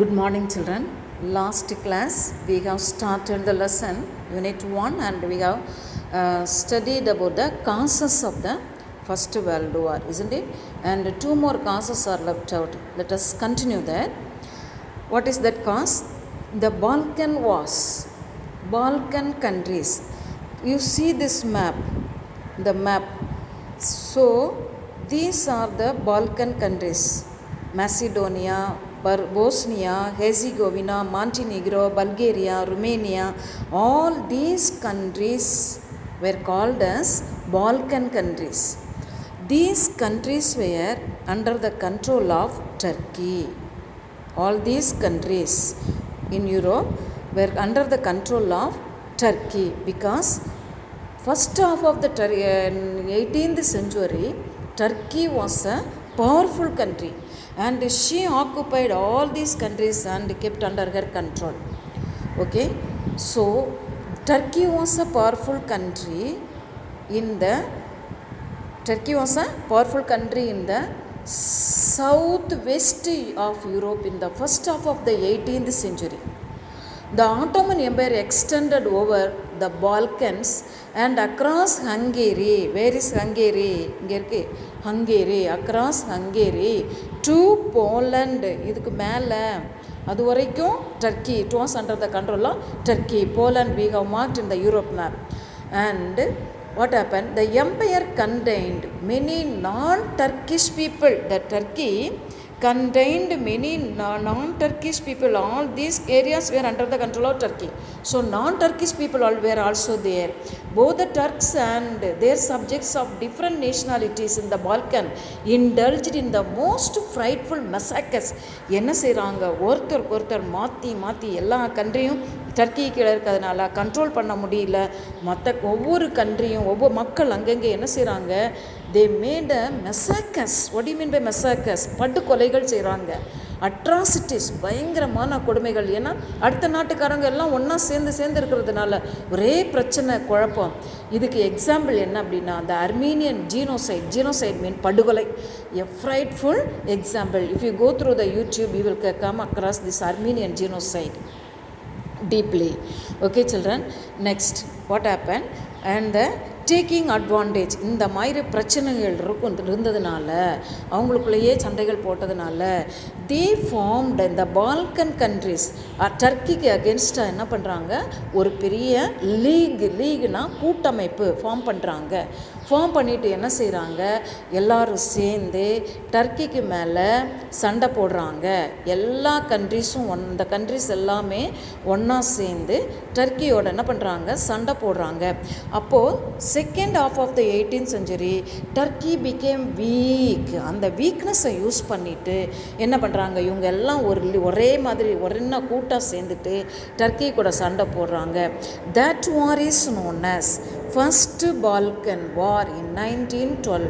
Good morning, children. Last class we have started the lesson unit 1 and we have studied about the causes of the First World War, isn't it? And two more causes are left out. Let us continue that. What is that cause? The Balkan Wars, Balkan countries. You see this map, the map. So these are the Balkan countries: Macedonia, Bosnia, Herzegovina, Montenegro, Bulgaria, Romania. All these countries were called as Balkan countries. These countries were under the control of Turkey. All these countries in Europe were under the control of Turkey because first half of the 18th century, Turkey was a powerful country and she occupied all these countries and kept under her control. Okay, so Turkey was a powerful country in the southwest of Europe in the first half of the 18th century. The Ottoman Empire extended over the Balkans and across Hungary. Where is Hungary? Hungary. Across Hungary to Poland. இதுக்கு மேலே அது வரைக்கும் Turkey. It was under the control of Turkey. Poland we have marked in the Europe map. And what happened? The empire contained many non-Turkish people. The Turkey contained many non-Turkish people. All these areas were under the control of Turkey. So non-Turkish people were also there. Both the Turks and their subjects of different nationalities in the Balkan indulged in the most frightful massacres. என்ன செய்கிறாங்க, ஒருத்தர் மாற்றி எல்லா கண்ட்ரியும் Turkey கீழே இருக்கிறதுனால control பண்ண முடியல. ஒவ்வொரு கண்ட்ரியும் ஒவ்வொரு மக்கள் அங்கங்கே என்ன செய்கிறாங்க, they made a massacres. What do you mean by massacres? படுகொலைகள் செய்கிறாங்க. அட்ராசிட்டிஸ், பயங்கரமான கொடுமைகள். ஏன்னா அடுத்த நாட்டுக்காரங்க எல்லாம் ஒன்றா சேர்ந்து இருக்கிறதுனால ஒரே பிரச்சனை, குழப்பம். இதுக்கு எக்ஸாம்பிள் என்ன அப்படின்னா, the Armenian genocide mean படுகொலை. A frightful example. If you go through the YouTube, you will come across this Armenian genocide deeply. Okay children, next what happened? And the taking advantage, இந்த மாதிரி பிரச்சனைகள் இருந்ததுனால, அவங்களுக்குள்ளேயே சண்டைகள் போட்டதுனால, தே ஃபார்ம்டு இந்த Balkan countries டர்க்கிக்கு அகென்ஸ்டாக என்ன பண்ணுறாங்க, ஒரு பெரிய லீக்னா கூட்டமைப்பு ஃபார்ம் பண்ணுறாங்க. ஃபார்ம் பண்ணிவிட்டு என்ன செய்கிறாங்க, எல்லோரும் சேர்ந்து டர்க்கிக்கு மேலே சண்டை போடுறாங்க. எல்லா கண்ட்ரிஸும் இந்த கண்ட்ரிஸ் எல்லாமே ஒன்றா சேர்ந்து டர்க்கியோட என்ன பண்ணுறாங்க, சண்டை போடுறாங்க. அப்போது second half of the 18th century Turkey became weak. அந்த வீக்னஸை யூஸ் பண்ணிவிட்டு என்ன பண்ணுறாங்க, இவங்க எல்லாம் ஒரே மாதிரி ஒரென்ன கூட்டாக சேர்ந்துட்டு டர்க்கி கூட சண்டை போடுறாங்க. That war is known as first Balkan war in 1912.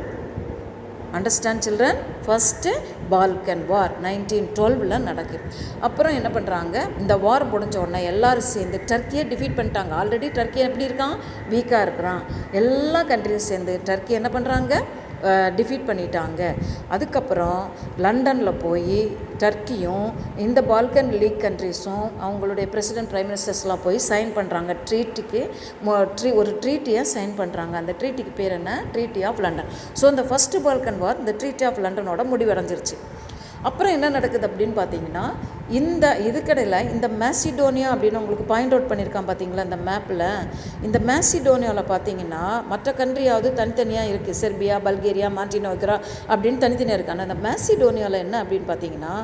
Understand children? First Balkan war 1912 நடக்குது. அப்புறம் என்ன பண்ணுறாங்க, இந்த வார் முடிஞ்ச உடனே எல்லோரும் சேர்ந்து டர்க்கியை டிஃபீட் பண்ணிட்டாங்க. ஆல்ரெடி டர்க்கி எப்படி இருக்கான், வீக்காக இருக்கிறான். எல்லா கண்ட்ரியும் சேர்ந்து டர்க்கி என்ன பண்ணுறாங்க, டிஃபீட் பண்ணிட்டாங்க. அதுக்கப்புறம் லண்டனில் போய் டர்க்கியும் இந்த பால்கன் லீக் கண்ட்ரிஸும் அவங்களுடைய பிரசிடென்ட் பிரைம் மினிஸ்டர்ஸ்லாம் போய் சைன் பண்ணுறாங்க. ஒரு ட்ரீட்டியை சைன் பண்ணுறாங்க. அந்த ட்ரீட்டிக்கு பேர் என்ன, ட்ரீட்டி ஆஃப் லண்டன். ஸோ இந்த ஃபஸ்ட்டு பால்கன் வார் இந்த ட்ரீட்டி ஆஃப் லண்டனோட முடிவடைஞ்சிருச்சு. அப்புறம் என்ன நடக்குது அப்படின்னு பார்த்தீங்கன்னா, இதுக்கடையில் இந்த மேசிடோனியா அப்படின்னு உங்களுக்கு பாயிண்ட் அவுட் பண்ணியிருக்கான் பார்த்தீங்களா இந்த மேப்பில். இந்த மேசிடோனியாவில் பார்த்தீங்கன்னா மற்ற கண்ட்ரியாவது தனித்தனியாக இருக்குது. செர்பியா, பல்கேரியா, மாண்டினோக்ரா அப்படின்னு தனித்தனியாக இருக்குது. ஆனால் இந்த மேசிடோனியாவில் என்ன அப்படின்னு பார்த்தீங்கன்னா,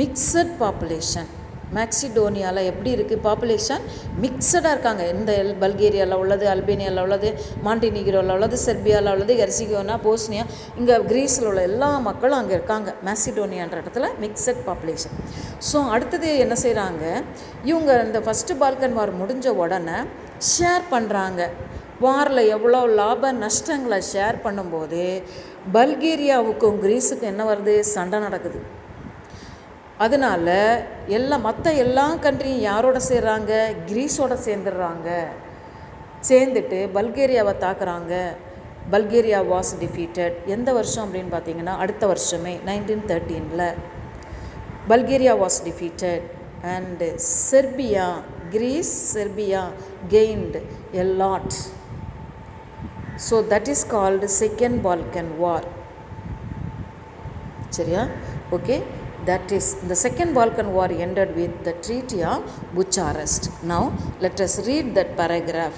மிக்சட் பாப்புலேஷன். மேக்சிடோனியாவில் எப்படி இருக்குது, பாப்புலேஷன் மிக்சடாக இருக்காங்க. இந்த பல்கேரியாவில் உள்ளது, அல்பேனியாவில் உள்ளது, மாண்டினிகிரோவில் உள்ளது, செர்பியாவில் உள்ளது, ஹெர்சிகோனா, போஸ்னியா, இங்கே கிரீஸில் உள்ள எல்லா மக்களும் அங்கே இருக்காங்க. மேசிடோனியான்ற இடத்துல மிக்சட் பாப்புலேஷன். ஸோ அடுத்தது என்ன செய்கிறாங்க, இவங்க இந்த ஃபஸ்ட்டு பால்கன் வார் முடிஞ்ச உடனே ஷேர் பண்ணுறாங்க. வாரில் எவ்வளோ லாப நஷ்டங்களை ஷேர் பண்ணும்போது பல்கேரியாவுக்கும் கிரீஸுக்கும் என்ன வருது, சண்டை நடக்குது. அதனால் மற்ற எல்லா கண்ட்ரியும் யாரோட சேர்றாங்க, கிரீஸோட சேர்ந்துட்டு பல்கேரியாவை தாக்குறாங்க. Bulgaria was defeated. எந்த வருஷம் அப்படின்னு பார்த்தீங்கன்னா அடுத்த வருஷமே 1913. Bulgaria was defeated, and Serbia gained a lot. So that is called Second Balkan War. சரியா? Okay, that is the Second Balkan War ended with the Treaty of Bucharest. Now let us read that paragraph.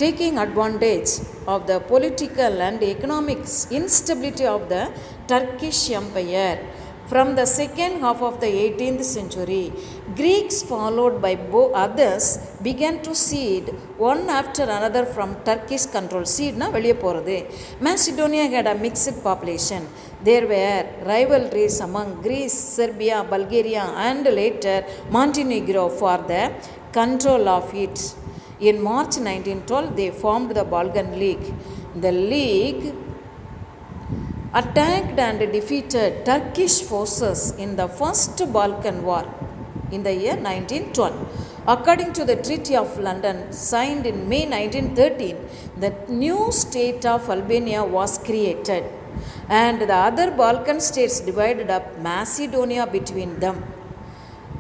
Taking advantage of the political and economic instability of the Turkish Empire from the second half of the 18th century, Greeks, followed by others, began to cede one after another from Turkish control. Cede na veliye poradhu. Macedonia had a mixed population. There were rivalries among Greece, Serbia, Bulgaria, and later Montenegro for the control of it. In March 1912, they formed the Balkan League. The League attacked and defeated Turkish forces in the First Balkan War in the year 1912. According to the Treaty of London, signed in May 1913, the new state of Albania was created, and the other Balkan states divided up Macedonia between them.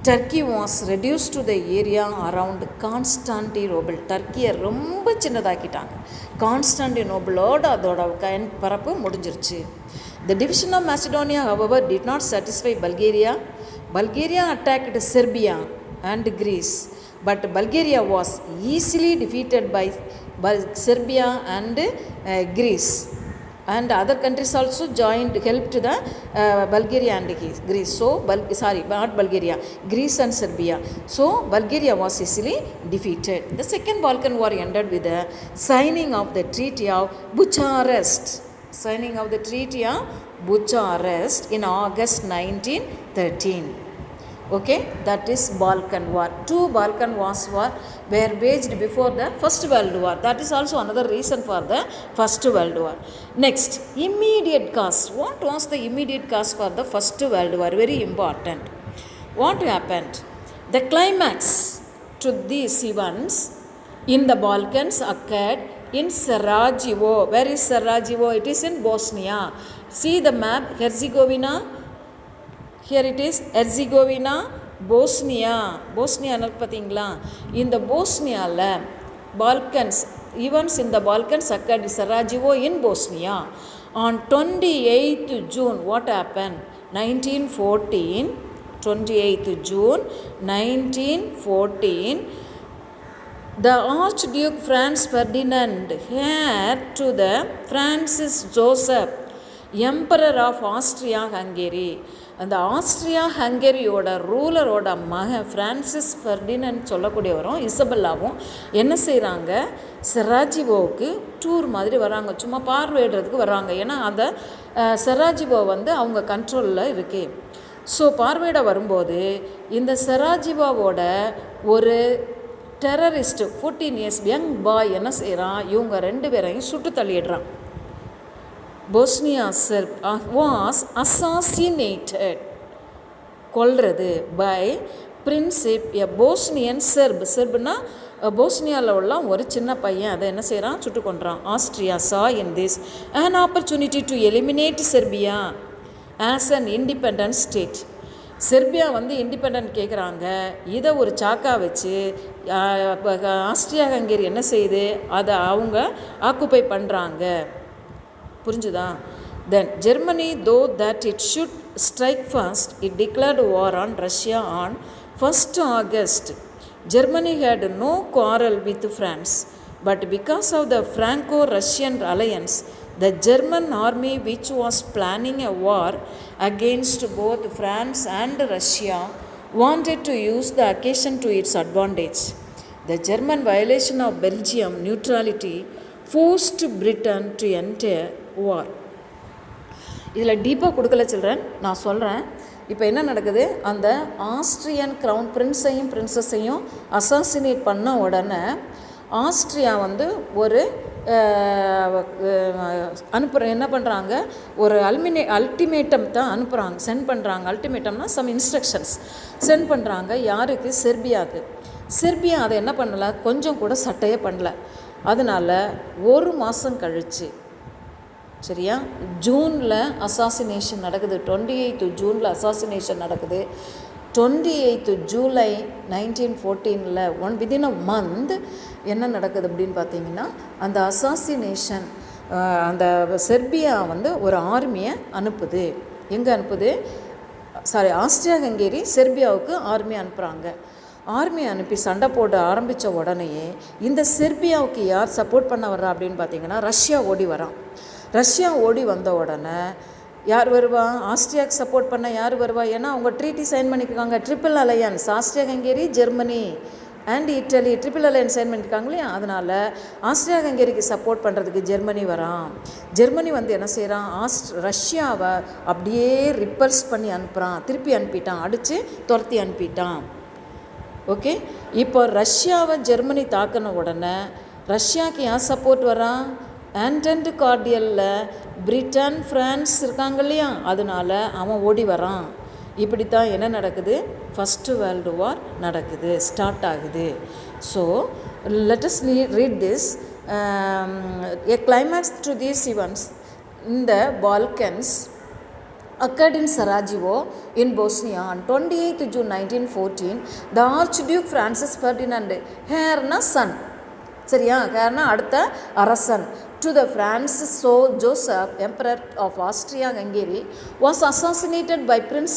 Turkey was reduced to the area around Constantinople. Turkey ரொம்ப சின்னதாக்கிட்டாங்க. கான்ஸ்டான்டினோபிளோட அதோட பரப்பு முடிஞ்சிருச்சு. The division of Macedonia, however, did not satisfy Bulgaria. Bulgaria attacked Serbia and Greece, but Bulgaria was easily defeated by Serbia and Greece. And other countries also joined, helped the Bulgaria and Greece. So, not Bulgaria, Greece and Serbia. So, Bulgaria was easily defeated. The Second Balkan War ended with the signing of the Treaty of Bucharest. Signing of the Treaty of Bucharest in August 1913. Okay, that is Balkan War. Two Balkan Wars were waged before the First World War. That is also another reason for the First World War. Next, immediate cause. What was the immediate cause for the First World War? Very important. What happened? The climax to these events in the Balkans occurred in Sarajevo. Where is Sarajevo? It is in Bosnia. See the map, Herzegovina. Here it is Herzegovina, Bosnia. Bosnia பார்த்தீங்களா? இந்த போஸ்னியாவில் Balkans, events in the Balkans occurred in Sarajevo in Bosnia. On 28th June, what happened? 1914, 28th June 1914, the Archduke Franz Ferdinand, heir to the Francis Joseph, Emperor of Austria-Hungary, அந்த Austria ஹங்கேரியோட ரூலரோட மகன் Francis Ferdinand சொல்லக்கூடியவரும் இசபெல்லாவும் என்ன செய்கிறாங்க, செராஜிவோவுக்கு tour மாதிரி வராங்க, சும்மா பார்வையிடுறதுக்கு வராங்க. ஏன்னா அந்த செராஜிவோ அவங்க கண்ட்ரோலில் இருக்கு. ஸோ பார்வையிட வரும்போது இந்த செராஜிவோவோட ஒரு டெரரிஸ்ட் 14 years யங் பாய் என்ன செய்கிறான், இவங்க 2 பேரையும் சுட்டு தள்ளிடுறான். Bosnia Serb was assassinated, கொல்றது by Princip, a Bosnian Serb. செர்ப்னா போஸ்னியாவில் உள்ள ஒரு சின்ன பையன் அதை என்ன செய்கிறான், சுட்டு கொன்றான். Austria saw in this an opportunity to eliminate Serbia as an independent state. Serbia independent கேட்குறாங்க. இதை ஒரு சாக்கா வச்சு ஆஸ்ட்ரியா ஹங்கேரி என்ன செய்யுது, அதை அவங்க ஆக்குப்பை பண்ணுறாங்க. புரிஞ்சுதா? Then Germany, though that it should strike first, it declared war on Russia on 1st August. Germany had no quarrel with France, but because of the Franco-Russian alliance, the German army, which was planning a war against both France and Russia, wanted to use the occasion to its advantage. The German violation of Belgium neutrality forced Britain to enter war. இதில் டீப்பாக கொடுக்கல children, நான் சொல்கிறேன். இப்போ என்ன நடக்குது, அந்த Austrian crown பிரின்ஸையும் பிரின்சஸையும் assassinate பண்ண உடனே ஆஸ்ட்ரியா ஒரு என்ன பண்ணுறாங்க, ஒரு அல்டிமேட்டம் தான் அனுப்புகிறாங்க, சென்ட் பண்ணுறாங்க. அல்டிமேட்டம்னா சம் இன்ஸ்ட்ரக்ஷன்ஸ் சென்ட் பண்ணுறாங்க. யாருக்கு? செர்பியாவுக்கு. செர்பியா அதை என்ன பண்ணலை, கொஞ்சம் கூட சட்டையே பண்ணல. அதனால் 1 மாதம் கழித்து சரியா? ஜூனில் அசாசினேஷன் நடக்குது, 28 ஜூனில் அசாசினேஷன் நடக்குது. 28 ஜூலை 1914 வித்தின் அ மந்த் என்ன நடக்குது அப்படின்னு பார்த்தீங்கன்னா, அந்த அசாசினேஷன் அந்த செர்பியா ஒரு ஆர்மியை அனுப்புது. எங்கே அனுப்புது? ஆஸ்ட்ரியா ஹங்கேரி செர்பியாவுக்கு ஆர்மி அனுப்புகிறாங்க. ஆர்மி அனுப்பி சண்டை போட ஆரம்பித்த உடனேயே இந்த செர்பியாவுக்கு யார் சப்போர்ட் பண்ண வர்றா அப்படின்னு பார்த்தீங்கன்னா, ரஷ்யா ஓடி வரான். ரஷ்யா ஓடி வந்த உடனே யார் வருவா? ஆஸ்ட்ரியாவுக்கு சப்போர்ட் பண்ண யார் வருவா? ஏன்னா அவங்க ட்ரீட்டி சைன் பண்ணியிருக்காங்க, triple alliance, Austria Hungary Germany and Italy triple alliance sign பண்ணியிருக்காங்க இல்லையா? அதனால் ஆஸ்ட்ரியா ஹங்கேரிக்கு சப்போர்ட் பண்ணுறதுக்கு ஜெர்மனி வரான். ஜெர்மனி என்ன செய்கிறான்? ரஷ்யாவை அப்படியே ரிப்பல்ஸ் பண்ணி அனுப்புகிறான், திருப்பி அனுப்பிட்டான், அடித்து துரத்தி அனுப்பிட்டான். ஓகே, இப்போ ரஷ்யாவை ஜெர்மனி தாக்கின உடனே ரஷ்யாவுக்கு யார் சப்போர்ட் வரான்? ஆன்டன்ட் கார்டியலில் பிரிட்டன் ஃப்ரான்ஸ் இருக்காங்க இல்லையா? அதனால் அவன் ஓடி வரான். இப்படி தான் என்ன நடக்குது? ஃபஸ்ட்டு வேர்ல்டு வார் நடக்குது, ஸ்டார்ட் ஆகுது. So let us read this. A climax to these events in the Balkans occurred in Sarajevo in Bosnia on 28 June 1914. The Archduke Francis Ferdinand, ஹேர்னா சன், சரியா? ஹேர்னா அடுத்த அரசன், to the Francis Joseph, Emperor of Austria-Hungary, was assassinated by Prince,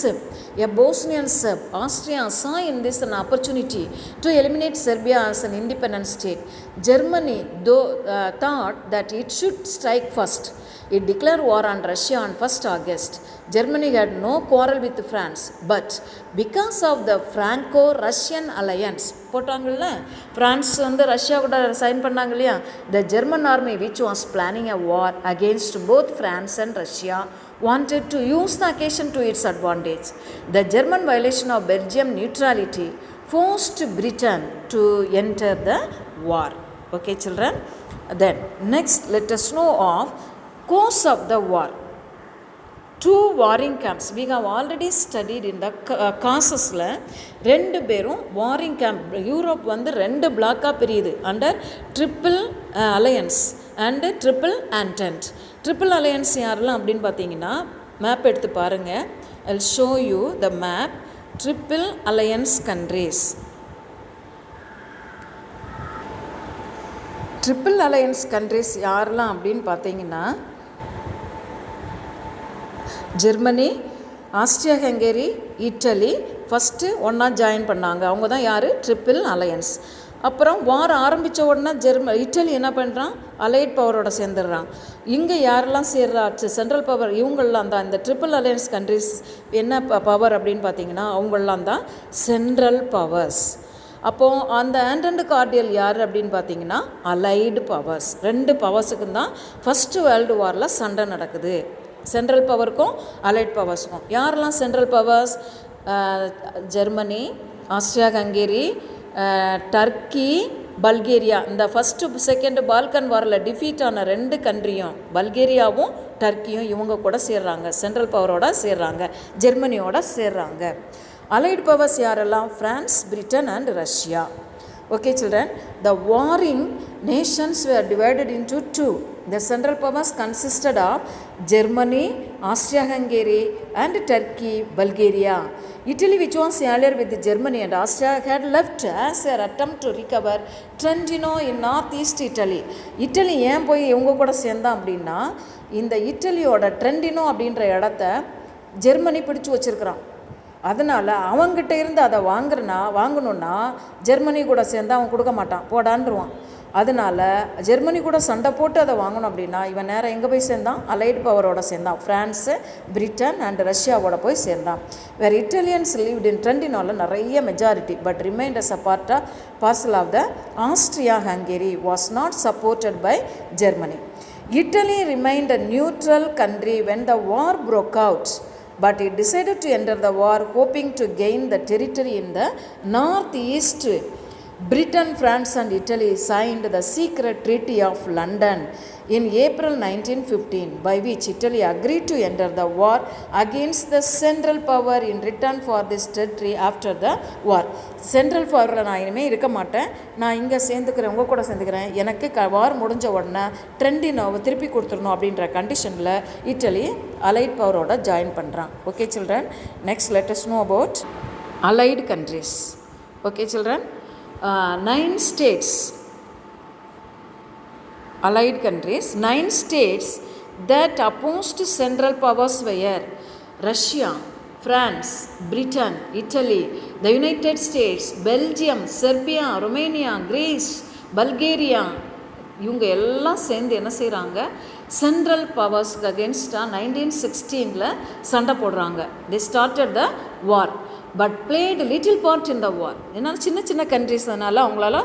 a Bosnian Serb. Austria saw in this an opportunity to eliminate Serbia as an independent state. Germany thought that it should strike first. It declared war on Russia on 1st August. Germany had no quarrel with France, but because of the Franco-Russian alliance, போட்டாங்கல்ல, France Russia கூட sign பண்ணாங்க இல்லையா? The German army, which was planning a war against both France and Russia, wanted to use the occasion to its advantage. The German violation of Belgium neutrality forced Britain to enter the war. Okay, children? Then next, let us know of course of the war. Two warring camps we have already studied in the causes-ல. ரெண்டு பேரும் worrying camp. Europe ரெண்டு பிளாக்காக பிரியுது under triple alliance and triple entente. Triple alliance யாரெல்லாம் அப்படின்னு பார்த்தீங்கன்னா, map எடுத்து பாருங்கள். I'll show you the map. Triple alliance countries. Triple alliance countries யாரெல்லாம் அப்படின்னு பார்த்தீங்கன்னா, Germany, Austria Hungary, Italy first ஒன்றா ஜாயின் பண்ணாங்க. அவங்க தான் யார்? Triple alliance. அப்புறம் வார் ஆரம்பித்த உடனே இட்டலி என்ன பண்ணுறான்? அலைட் பவரோட சேர்ந்துடுறான். இங்கே யாரெல்லாம் சேர்றா? Central power. இவங்களாம் தான் இந்த ட்ரிபிள் அலையன்ஸ் கண்ட்ரிஸ் என்ன பவர் அப்படின்னு பார்த்தீங்கன்னா, அவங்களாம் தான் சென்ட்ரல் பவர்ஸ். அப்போது அந்த ஆன்டன்ட் கார்டியல் யார் அப்படின்னு பார்த்தீங்கன்னா, அலைடு பவர்ஸ். ரெண்டு பவர்ஸுக்கும் தான் ஃபஸ்ட்டு வேர்ல்டு வாரில் சண்டை நடக்குது. சென்ட்ரல் பவருக்கும் அலைட் பவர்ஸுக்கும். யாரெல்லாம் central powers? Germany, Austria Hungary, Turkey, Bulgaria. இந்த ஃபஸ்ட்டு செகண்டு பால்கன் வாரில் டிஃபீட் ஆன ரெண்டு கண்ட்ரியும், பல்கேரியாவும் டர்க்கியும் இவங்க கூட சேர்றாங்க, சென்ட்ரல் பவரோட சேர்றாங்க, ஜெர்மனியோட சேர்றாங்க. அலைடு பவர்ஸ் யாரெல்லாம்? France, Britain and Russia. Okay, children, the warring nations were divided into two. The central powers consisted of Germany, Austria-Hungary and Turkey, Bulgaria. Italy, which was earlier with Germany and Austria, had left as an attempt to recover Trentino in northeast Italy. Italy ஏன் போய் இவங்க கூட சேர்ந்தான் அப்படின்னா, இந்த இட்டலியோட ட்ரெண்டினோ அப்படின்ற இடத்த Germany பிடிச்சி வச்சுருக்கிறான். அதனால் அவங்ககிட்ட இருந்து அதை வாங்கணுன்னா ஜெர்மனி கூட சேர்ந்து அவன் கொடுக்க மாட்டான், போடான்ருவான். அதனால் ஜெர்மனி கூட சண்டை போட்டு அதை வாங்கணும் அப்படின்னா இவன் நேரம் எங்கே போய் சேர்ந்தான்? அலைடு பவரோட சேர்ந்தான். ஃப்ரான்ஸு, பிரிட்டன் அண்ட் ரஷ்யாவோட போய் சேர்ந்தான். வேறு இட்டாலியன்ஸ் லீவ்ட் இன் ட்ரெண்டினோவில் நிறைய majority, but remained as a parcel of the Austria Hungary was not supported by Germany. Italy remained a neutral country when the war broke out, but it decided to enter the war hoping to gain the territory in the northeast Britain, France and Italy signed the secret Treaty of London in April 1915, by which Italy agreed to enter the war against the Central Power in return for this territory after the war. Central பவரில் நான் இனிமேல் இருக்க மாட்டேன், நான் இங்கே சேர்ந்துக்கிறேன், உங்கள் கூட சேர்ந்துக்கிறேன், எனக்கு வார் முடிஞ்ச உடனே ட்ரெண்டினோவை திருப்பி கொடுத்துடணும் அப்படின்ற கண்டிஷனில் இட்டலி அலைட் பவரோட ஜாயின் பண்ணுறான். Okay children, next let us know about allied countries. Okay children, 9 states, allied countries, 9 states that opposed central powers were Russia, France, Britain, Italy, the United States, Belgium, Serbia, Romania, Greece, Bulgaria. இவங்க எல்லாம் சேர்ந்து என்ன செய்கிறாங்க, central பவர்ஸ்க்கு அகேன்ஸ்டாக 1916 சண்டை போடுறாங்க. they started the war but played little part in the war. ஏன்னா சின்ன சின்ன கண்ட்ரிஸ், அதனால் அவங்களால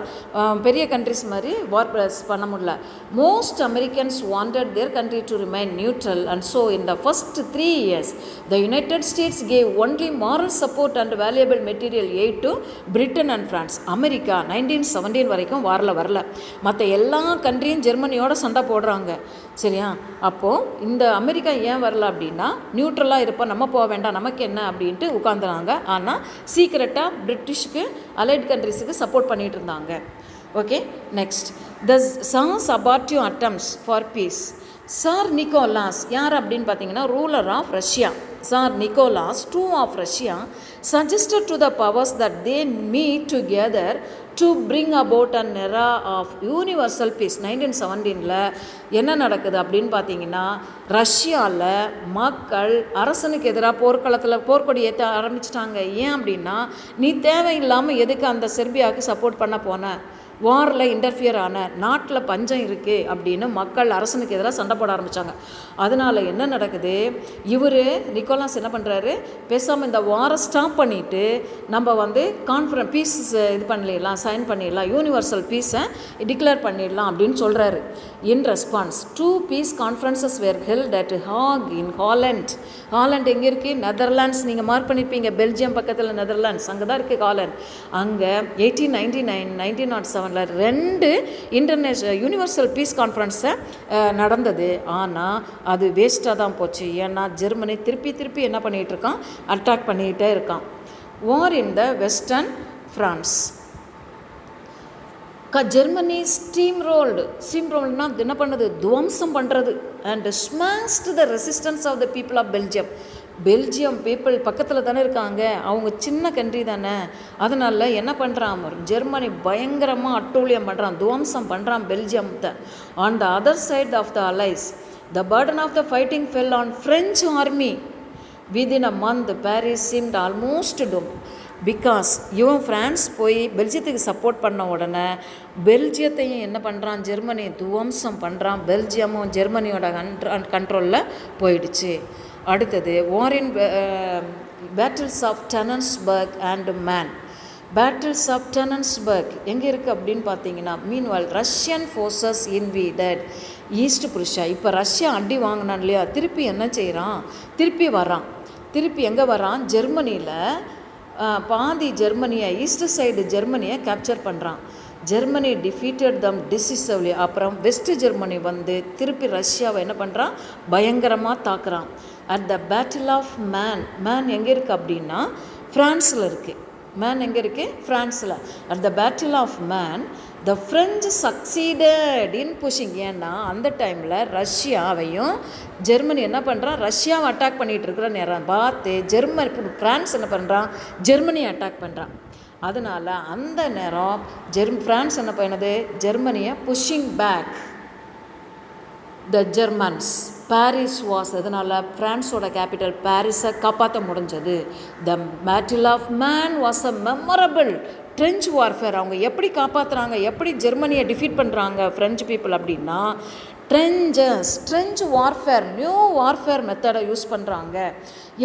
பெரிய கண்ட்ரிஸ் மாதிரி வார் பண்ண முடியல. Most Americans wanted their country to remain neutral and so in the first 3 years the United States gave only moral support and valuable material aid to Britain and France. America 1917 வரைக்கும் வாரில் வரல, மற்ற எல்லா கண்ட்ரியும் ஜெர்மனியோட சண்டை போடுறாங்க. சரியா, அப்போது இந்த அமெரிக்கா ஏன் வரல அப்படின்னா, நியூட்ரலாக இருப்போம், நம்ம போக வேண்டாம், நமக்கு என்ன அப்படின்ட்டு உட்காந்துறாங்க. ஆனால் சீக்கிரட்டாக பிரிட்டிஷ்க்கு அலைட் கண்ட்ரிஸுக்கு சப்போர்ட் பண்ணிகிட்டு இருந்தாங்க. ஓகே, நெக்ஸ்ட் த சாஸ் abortive attempts for peace. Tsar Nicholas யார் அப்படின்னு பார்த்தீங்கன்னா, ruler of Russia. Tsar Nicholas II of Russia suggested to the powers that they meet together to bring about an era of universal peace. 1917 என்ன நடக்குது அப்படின்னு பார்த்தீங்கன்னா, ரஷ்யாவில் மக்கள் அரசனுக்கு எதிராக போர்க்களத்தில் போர்க்கொடி ஏற்ற ஆரம்பிச்சிட்டாங்க. ஏன் அப்படின்னா, நீ தேவையில்லாமல் எதுக்கு அந்த செர்பியாவுக்கு சப்போர்ட் பண்ண போன, வாரில் இன்டர்ஃபியர் ஆன, நாட்டில் பஞ்சம் இருக்குது அப்படின்னு மக்கள் அரசனுக்கு எதிராக சண்டை போட ஆரம்பித்தாங்க. அதனால் என்ன நடக்குது, இவர் நிக்கோலாஸ் என்ன பண்ணுறாரு, பேசாமல் இந்த வாரை ஸ்டாப் பண்ணிவிட்டு நம்ம பீஸ் இது பண்ணிடலாம், சைன் பண்ணிடலாம், யூனிவர்சல் பீஸை டிக்ளேர் பண்ணிடலாம் அப்படின்னு சொல்கிறாரு. In response 2 peace conferences were held at Hague in Holland. Holland எங்கே இருக்குது, நெதர்லாண்ட்ஸ். நீங்கள் மார்க் பண்ணியிருப்பீங்க, பெல்ஜியம் பக்கத்தில் நெதர்லாண்ட்ஸ், அங்கே தான் இருக்குது ஹாலண்ட். அங்கே 1899 1907 2 இன்டர்நேஷ்னல் யூனிவர்சல் பீஸ் கான்ஃபரன்ஸை நடந்தது. ஆனால் அது வேஸ்ட்டாக தான் போச்சு. ஏன்னா ஜெர்மனி திருப்பி என்ன பண்ணிகிட்டு இருக்கான், அட்டாக் பண்ணிகிட்டே இருக்கான். War in the western France. Germany steam ரோல்டுனா என்ன பண்ணுது, துவம்சம் பண்ணுறது. And smashed the resistance of the people of Belgium people பக்கத்தில் தானே இருக்காங்க, அவங்க சின்ன கண்ட்ரி தானே. அதனால் என்ன பண்ணுறான், ஜெர்மனி பயங்கரமாக அட்டூழியம் பண்ணுறான், துவம்சம் பண்ணுறான் பெல்ஜியத்தை. On the other side of the allies the burden of the fighting fell on French army. Within a month Paris seemed almost doomed. Because இவன் ஃப்ரான்ஸ் போய் பெல்ஜியத்துக்கு சப்போர்ட் பண்ண உடனே பெல்ஜியத்தையும் என்ன பண்ணுறான், ஜெர்மனி துவம்சம் பண்ணுறான். பெல்ஜியமும் ஜெர்மனியோட கண்ட்ரோலில் போயிடுச்சு. அடுத்தது war in battles of Tannenberg and மேன். பேட்டில்ஸ் ஆஃப் டெனன்ஸ்பர்க் எங்கே இருக்குது அப்படின்னு பார்த்தீங்கன்னா, meanwhile Russian forces invaded east Prussia. இப்போ ரஷ்யா அடி வாங்கினான் இல்லையா, திருப்பி என்ன செய்கிறான், திருப்பி எங்கே வரான், ஜெர்மனியில் பாதி ஜெர்மனியை, ஈஸ்ட் சைடு ஜெர்மனியை கேப்சர் பண்ணுறான். Germany defeated them decisively. அப்புறம் வெஸ்ட் ஜெர்மனி திருப்பி ரஷ்யாவை என்ன பண்ணுறான், பயங்கரமாக தாக்குறான். அட் த பேட்டில் ஆஃப் மேன் எங்கே இருக்குது அப்படின்னா ஃப்ரான்ஸில் இருக்குது. மேன் எங்கே இருக்குது, ஃப்ரான்ஸில். அட் த பேட்டில் ஆஃப் மேன் the French succeeded in pushing. ஏன்னா அந்த டைமில் ரஷ்யாவையும் ஜெர்மனி என்ன பண்ணுறான், ரஷ்யாவை அட்டாக் பண்ணிகிட்டு இருக்கிற நேரம் பார்த்து ஃப்ரான்ஸ் என்ன பண்ணுறான், ஜெர்மனியை அட்டாக் பண்ணுறான். அதனால் அந்த நேரம் ஃப்ரான்ஸ் என்ன பண்ணுது, ஜெர்மனியை pushing back the Germans. Paris was, அதனால் ஃப்ரான்ஸோட கேபிட்டல் பாரிஸை காப்பாற்ற முடிஞ்சது. த பேட்டில் ஆஃப் மேன் was a memorable trench warfare. அவங்க எப்படி காப்பாற்றுறாங்க, எப்படி ஜெர்மனியை டிஃபீட் பண்ணுறாங்க ஃப்ரெஞ்சு பீப்புள் அப்படின்னா, ட்ரெஞ்ச் வார்ஃபேர், நியூ வார்ஃபேர் மெத்தடை யூஸ் பண்ணுறாங்க.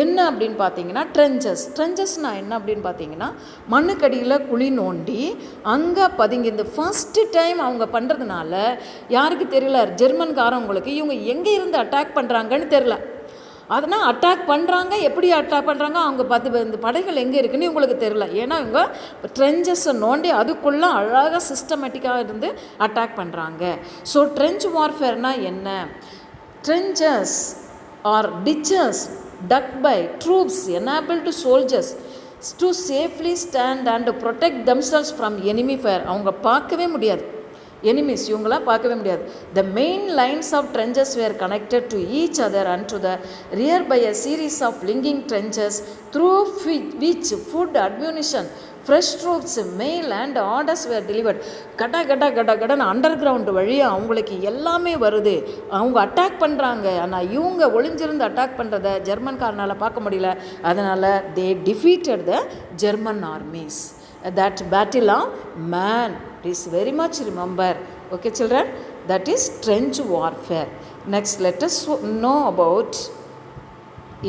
என்ன அப்படின்னு பார்த்தீங்கன்னா, ட்ரெஞ்சஸ்னால் என்ன அப்படின்னு பார்த்தீங்கன்னா, மண்ணுக்கடியில் குழி நோண்டி அங்கே பதுங்கி இந்த ஃபஸ்ட்டு டைம் அவங்க பண்ணுறதுனால யாருக்கு தெரியல, ஜெர்மன்காரவங்களுக்கு இவங்க எங்கே இருந்து அட்டாக் பண்ணுறாங்கன்னு தெரில. அதனால் அட்டாக் பண்ணுறாங்க. எப்படி அட்டாக் பண்ணுறாங்க, அவங்க இந்த படைகள் எங்கே இருக்குன்னு இவங்களுக்கு தெரியல. ஏன்னா இவங்க ட்ரெஞ்சஸை நோண்டி அதுக்குள்ளே அழகாக சிஸ்டமேட்டிக்காக இருந்து அட்டாக் பண்ணுறாங்க. ஸோ ட்ரெஞ்ச் வார்ஃபேர்னால் என்ன? ட்ரெஞ்சஸ் R ditches dug by troops enabled soldiers to safely stand and protect themselves from enemy fire. அவங்க பார்க்கவே முடியாது, எனிமீஸ் இவங்களாம் பார்க்கவே முடியாது. The main lines of trenches were connected to each other and to the rear by a series of linking trenches through which food, ammunition, fresh troops, mail and orders were delivered. கடன்னு under ground வழியாக அவங்களுக்கு எல்லாமே வருது. அவங்க attack பண்ணுறாங்க. ஆனால் இவங்க ஒளிஞ்சிருந்து attack பண்ணுறதை ஜெர்மன்காரனால் பார்க்க முடியல. அதனால் they defeated the German armies. That battle of Man is very much remember. Okay children, that is trench warfare. Next let us know about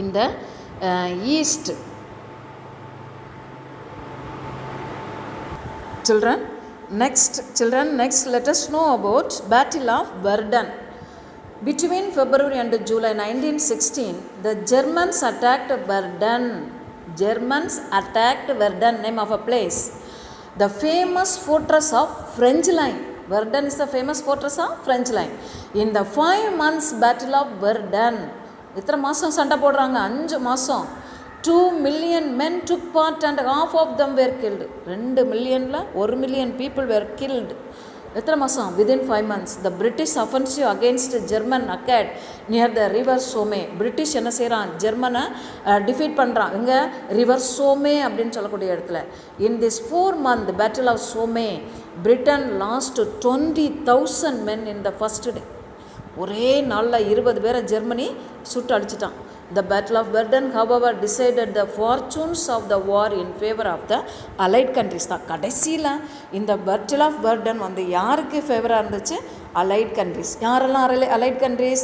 in the east. Next let us know about Battle of Verdun. Between February and July 1916, the Germans attacked Verdun. Name of a place. The famous fortress of French line. Verdun is the famous fortress of French line. In the 5 months battle of Verdun, எத்தனை மாதம் சண்டை போடுறாங்க? 5 மாதம். 2 million men took part and half of them were killed. 2 மில்லியனில் 1 million people were killed. எத்தனை மாதம்? within 5 months. The British offensive against German occurred near the river Somme. British என்ன செய்கிறான்? ஜெர்மனை defeat பண்ணுறான். இங்கே ரிவர் சோமே அப்படின்னு சொல்லக்கூடிய இடத்துல. In this 4-month battle of Somme, Britain lost 20,000 men in the first day. ஒரே நாளில் 20 பேரை ஜெர்மனி சுட்டு அடிச்சிட்டான். The Battle of Verdun, however, decided the fortunes of the war in favor of the Allied countries. தான் கடைசியில் இந்த Battle of Verdun வந்து யாருக்கு ஃபேவராக இருந்துச்சு? Allied countries. யாரெல்லாம் Allied countries?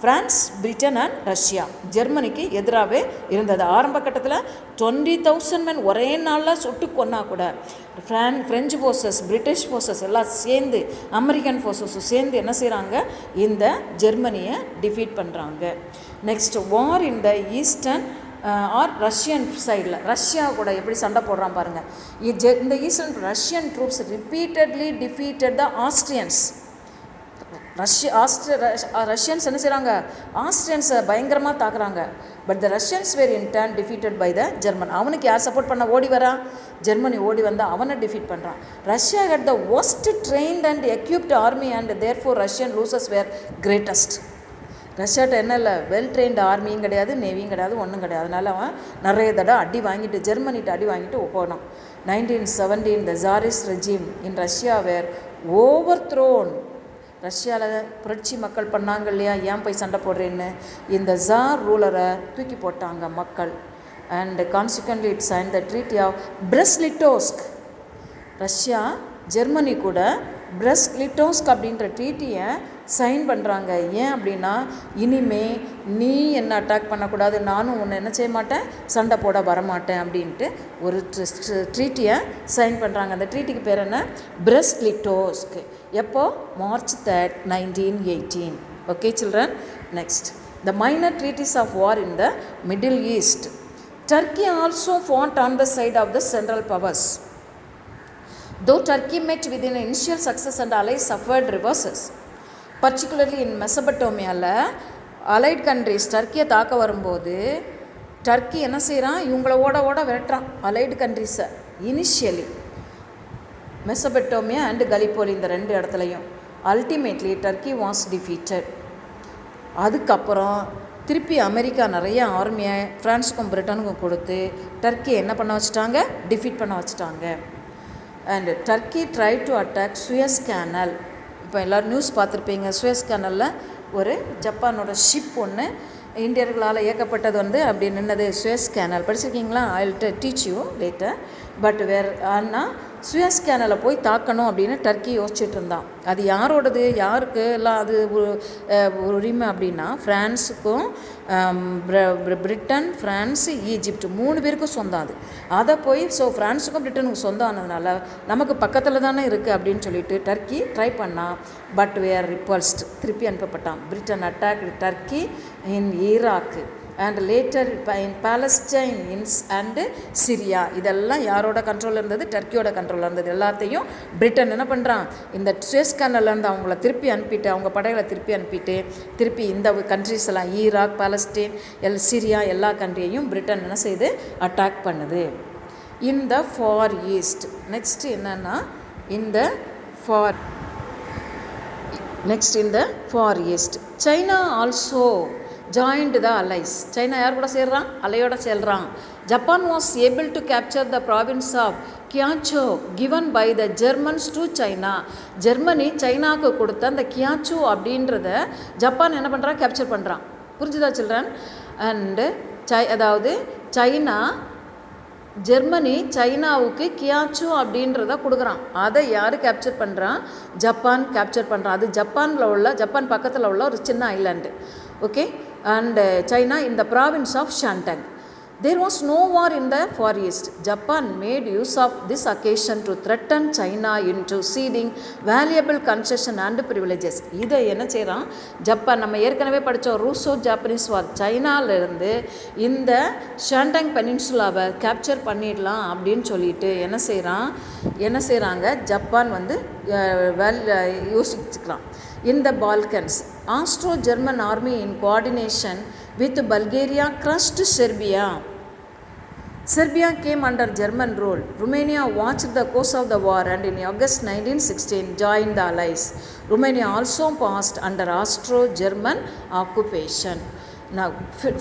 France, Britain and Russia. ஜெர்மனிக்கு எதிராகவே இருந்தது. ஆரம்ப கட்டத்தில் 20,000 men ஒரே நாளில் சுட்டு கொன்னா கூட ஃப்ரெஞ்சு ஃபோர்ஸஸ், பிரிட்டிஷ் ஃபோர்ஸஸ் எல்லாம் சேர்ந்து, அமெரிக்கன் ஃபோர்ஸஸும் சேர்ந்து என்ன செய்கிறாங்க? இந்த ஜெர்மனியை டிஃபீட் பண்ணுறாங்க. Next war in the eastern or Russian சைடில். ரஷ்யா கூட எப்படி சண்டை போடுறான் பாருங்கள். இந்த eastern Russian troops repeatedly defeated the Austrians. Russians என்ன செய்கிறாங்க? ஆஸ்ட்ரியன்ஸை பயங்கரமாக தாக்குறாங்க. But the Russians were in turn defeated by the German. அவனுக்கு யார் சப்போர்ட் பண்ண ஓடி வரா? ஜெர்மனி ஓடி வந்தால் அவனை டிஃபீட் பண்ணுறான். Russia had the worst trained and equipped army and therefore Russian losses were greatest. ரஷ்யாட்ட என்ன இல்லை? வெல் ட்ரெயின்டு ஆர்மியும் கிடையாது, நேவியும் கிடையாது, ஒன்றும் கிடையாது. அதனால் அவன் நிறைய தடவை அடி வாங்கிட்டு, ஜெர்மனிட்டு அடி வாங்கிட்டு போனான். 1917 the Tsarist regime in Russia were overthrown. ரஷ்யாவில் புரட்சி மக்கள் பண்ணாங்க இல்லையா? ஏன் போய் சண்டை போடுறேன்னு இந்த ஜார் ரூலரை தூக்கி போட்டாங்க மக்கள். And consequently it sign the treaty of Brest-Litovsk. Russia Germany கூட பிரெஸ்ட்-லிட்டோவ்ஸ்க் அப்படின்ற ட்ரீட்டியை சைன் பண்ணுறாங்க. ஏன் அப்படின்னா, இனிமே நீ என்ன அட்டாக் பண்ணக்கூடாது, நானும் உன்னை என்ன செய்ய மாட்டேன், சண்டை போட வரமாட்டேன் அப்படின்ட்டு ஒரு ட்ரீட்டியை சைன் பண்ணுறாங்க. அந்த ட்ரீட்டிக்கு பேர் என்ன? பிரெஸ்ட்-லிட்டோவ்ஸ்க். எப்போ? March 3, 1918. Okay children. Next the minor treaties of war in the Middle East. Turkey also fought on the side of the Central Powers. Though Turkey met with an initial success and allies suffered reverses, particularly in Mesopotamia. Allied countries டர்க்கியை தாக்க வரும்போது Turkey என்ன செய்கிறான்? இவங்கள ஓட விரட்டுறான் allied கண்ட்ரிஸை. Initially Mesopotamia and Gallipoli இந்த 2 இடத்துலையும். Ultimately Turkey was defeated. அதுக்கப்புறம் திருப்பி அமெரிக்கா நிறைய ஆர்மியை ஃப்ரான்ஸுக்கும் பிரிட்டனுக்கும் கொடுத்து டர்க்கி என்ன பண்ண வச்சுட்டாங்க? டிஃபீட் பண்ண வச்சுட்டாங்க. And Turkey try to attack Suez canal. இப்போ எல்லோரும் நியூஸ் பார்த்துருப்பீங்க. சுயஸ் கேனலில் ஒரு ஜப்பானோட ஷிப் ஒன்று இந்தியர்களால் இயக்கப்பட்டது வந்து அப்படி நின்னது. சுயஸ் கேனல் படிச்சிருக்கீங்களா? I will teach you later. But ஆனால் சுயஸ் கேனலை போய் தாக்கணும் அப்படின்னு டர்க்கி யோசிச்சுட்டு இருந்தான். அது யாரோடது, யாருக்கு எல்லாம் அது உரிமை அப்படின்னா, ஃப்ரான்ஸுக்கும் பிரிட்டன், ஃப்ரான்ஸு, ஈஜிப்ட் 3 பேருக்கும் சொந்தம் அது. அதை போய் ஃப்ரான்ஸுக்கும் பிரிட்டனுக்கும் சொந்தம் ஆனதுனால நமக்கு பக்கத்தில் தானே இருக்குது அப்படின்னு சொல்லிட்டு டர்க்கி ட்ரை பண்ணான். பட் வேர் ரிப்பல்ஸ்ட், திருப்பி அனுப்பப்பட்டான். Britain attack Turkey in Iraq. and later in Palestine and Syria. இதெல்லாம் யாரோட கண்ட்ரோலில் இருந்தது? டர்க்கியோட கண்ட்ரோலில் இருந்தது. எல்லாத்தையும் பிரிட்டன் என்ன பண்ணுறான், இந்த சுயஸ் கனல்லேருந்து அவங்கள திருப்பி அனுப்பிட்டு, அவங்க படைகளை திருப்பி அனுப்பிட்டு, திருப்பி இந்த கண்ட்ரிஸ் எல்லாம் ஈராக், பாலஸ்தீன், சிரியா எல்லா கண்ட்ரியையும் பிரிட்டன் என்ன செய்து அட்டாக் பண்ணுது. இந்த ஃபார் ஈஸ்ட் நெக்ஸ்ட் என்னன்னா இந்த far east China also joined the allies. China யார் கூட சேர்றான்? அலையோட சேர்றான். Japan was able to capture the province of Kiaochow given by the Germans to China. Germany சைனாவுக்கு கொடுத்த அந்த கியாச்சோ அப்படின்றத ஜப்பான் என்ன பண்ணுறான்? கேப்சர் பண்ணுறான். புரிஞ்சுதா சில்ட்ரன்? அண்டு அதாவது சைனா ஜெர்மனி சைனாவுக்கு கியாச்சோ அப்படின்றத கொடுக்குறான். அதை யார் கேப்சர் பண்ணுறான்? ஜப்பான் கேப்சர் பண்ணுறான். அது ஜப்பான் பக்கத்தில் உள்ள ஒரு சின்ன island. Okay, and China in the province of Shandong. There was no war in the Far East. Japan made use of this occasion to threaten China into ceding valuable concession and privileges. இதை என்ன செய்கிறான்? Japan நம்ம ஏற்கனவே படித்தோம் Rousseau Japanese வார். சைனாவிலேருந்து இந்த ஷாண்டங் பெனின்சுலாவை capture பண்ணிடலாம் அப்படின்னு சொல்லிட்டு என்ன செய்கிறாங்க? ஜப்பான் வந்து யோசிச்சுக்கலாம். In the Balkans, Austro-German army in coordination with Bulgaria crushed Serbia. Serbia came under German rule. Romania watched the course of the war and in August 1916 joined the Allies. Romania also passed under Austro-German occupation. Now,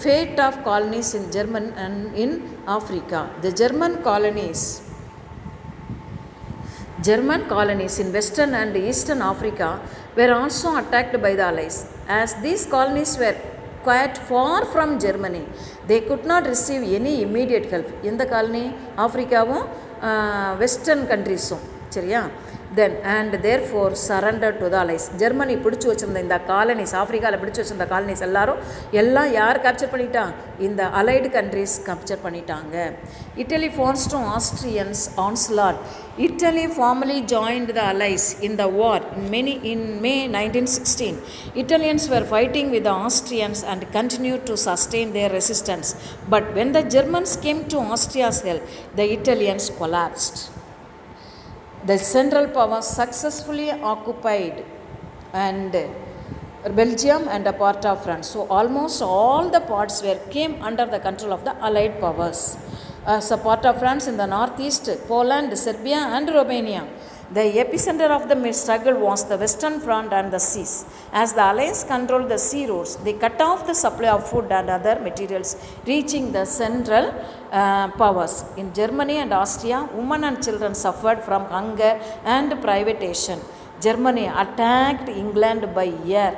fate of colonies in German and in Africa. The German colonies in Western and Eastern Africa were also attacked by the Allies. As these colonies were quite far from Germany, they could not receive any immediate help. இந்த colony ஆஃப்ரிக்காவும் western கண்ட்ரீஸும் சரியா? Then and therefore surrender to the allies. Germany பிடிச்சி வச்சுருந்த இந்த colonies, ஆஃப்ரிக்காவில் பிடிச்சி வச்சுருந்த colonies எல்லாம் யார் கேப்சர் பண்ணிட்டான்? இந்த அலைடு கண்ட்ரீஸ் கேப்சர் பண்ணிட்டாங்க. Italy falls to Austrians onslaught. Italy formally joined the Allies in the war in May 1916. Italians were fighting with the Austrians and continued to sustain their resistance. But when the Germans came to Austria's help, the Italians collapsed. The Central Powers successfully occupied and Belgium and a part of France. So almost all the parts came under the control of the Allied powers. As a part of France in the northeast, Poland, Serbia and Romania. The epicenter of the struggle was the Western Front and the seas. As the Allies controlled the sea routes, they cut off the supply of food and other materials, reaching the Central powers. In Germany and Austria, women and children suffered from hunger and privation. Germany attacked England by air.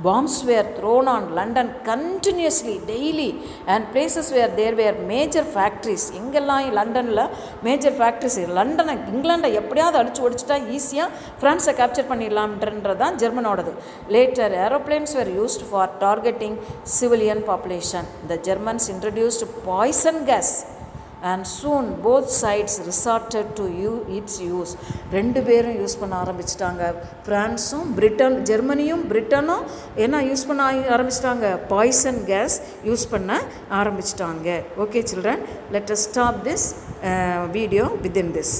Bombs were thrown on London continuously, daily, and places where there were major factories. எங்கெல்லாம் லண்டனில் major factories, லண்டனை இங்கிலாண்டை எப்படியாவது அடிச்சு ஒடிச்சிட்டா ஈஸியாக ஃப்ரான்ஸை capture பண்ணிடலாம்ன்றது தான் ஜெர்மனோடது. Later aeroplanes were used for targeting civilian population. The Germans introduced poison gas and soon both sides resorted to its use. ரெண்டு பேரும் யூஸ் பண்ண ஆரம்பிச்சிட்டாங்க. ஃப்ரான்ஸும் ஜெர்மனியும் பிரிட்டனும் என்ன யூஸ் பண்ண ஆரம்பிச்சிட்டாங்க? பாய்சன் கேஸ் யூஸ் பண்ண ஆரம்பிச்சிட்டாங்க. Okay children, let us stop this video within this.